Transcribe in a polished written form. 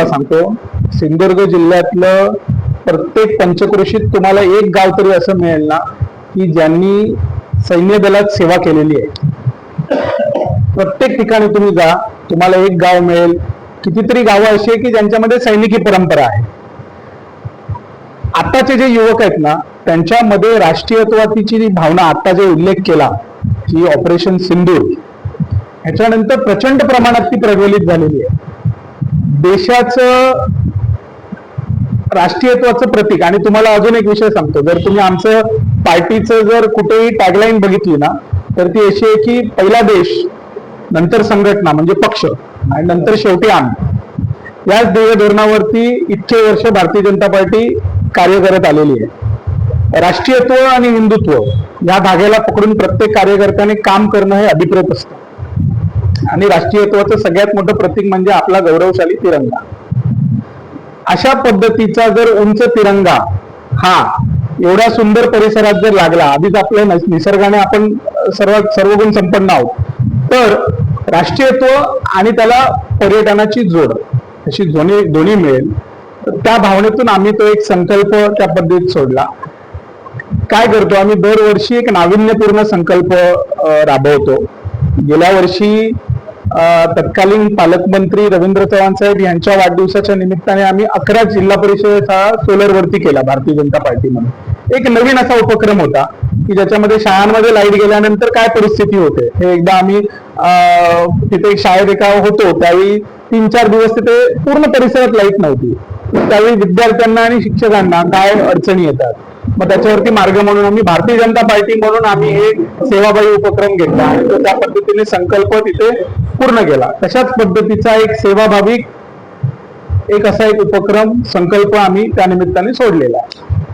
सांगतो, सिंधुदुर्ग जिल्ह्यातलं प्रत्येक पंचक्रोशीत तुम्हाला एक गाव तरी असं मिळेल ना की ज्यांनी सैन्य दलात सेवा केलेली आहे. प्रत्येक ठिकाणी तुम्ही जा, तुम्हाला एक गाव मिळेल. कितीतरी गावं अशी आहे की ज्यांच्यामध्ये सैनिकी परंपरा आहे. आताचे जे युवक आहेत ना, त्यांच्यामध्ये राष्ट्रीयत्वाची जी भावना, आता जे उल्लेख केला की ऑपरेशन सिंदूर, ह्याच्यानंतर प्रचंड प्रमाणात ती प्रज्वलित झालेली आहे. देशाचं राष्ट्रीयत्वाचं प्रतीक. आणि तुम्हाला अजून एक विषय सांगतो, जर तुम्ही आमचं पार्टीचं जर कुठेही टॅगलाईन बघितली ना, तर ती अशी आहे की पहिला देश, नंतर संघटना म्हणजे पक्ष, आणि नंतर शेवटी आम्ही. याच ध्येय धोरणावरती इतके वर्ष भारतीय जनता पार्टी कार्य करत आलेली आहे. राष्ट्रीयत्व आणि हिंदुत्व या धाग्याला पकडून प्रत्येक कार्यकर्त्याने काम करणं हे अभिप्रेत असतं. आणि राष्ट्रीयत्वाचं सगळ्यात मोठं प्रतीक म्हणजे आपला गौरवशाली तिरंगा. अशा पद्धतीचा जर उंच तिरंगा हा एवढ्या सुंदर परिसरात जर लागला, आधीच आपल्या निसर्गाने आपण सर्व गुण संपन्न आहोत, तर राष्ट्रीयत्व आणि त्याला पर्यटनाची जोड अशी दोन्ही मिळेल. त्या भावनेतून आम्ही तो एक संकल्प त्या पद्धतीत सोडला. काय करतो आम्ही, दरवर्षी एक नाविन्यपूर्ण संकल्प राबवतो. गेल्या वर्षी तत्कालीन पालकमंत्री रवींद्र चव्हाण साहेब यांच्या वाढदिवसाच्या निमित्ताने आम्ही 11 जिल्हा परिषद शाळा सोलरवरती केला भारतीय जनता पार्टी म्हणून. एक नवीन असा उपक्रम होता की ज्याच्यामध्ये शाळांमध्ये लाईट गेल्यानंतर काय परिस्थिती होते हे एकदा आम्ही तिथे शाळेत एका होतो, त्यावेळी 3-4 दिवस तिथे पूर्ण परिसरात लाईट नव्हती. त्यावेळी विद्यार्थ्यांना आणि शिक्षकांना काय अडचणी येतात, मग त्याच्यावरती मार्ग म्हणून आम्ही भारतीय जनता पार्टी म्हणून आम्ही हे सेवाभावी उपक्रम घेतला आणि तो त्या पद्धतीने संकल्प तिथे पूर्ण केला. तशाच पद्धतीचा एक सेवाभावी एक असा एक उपक्रम संकल्प आम्ही त्या निमित्ताने सोडलेला आहे.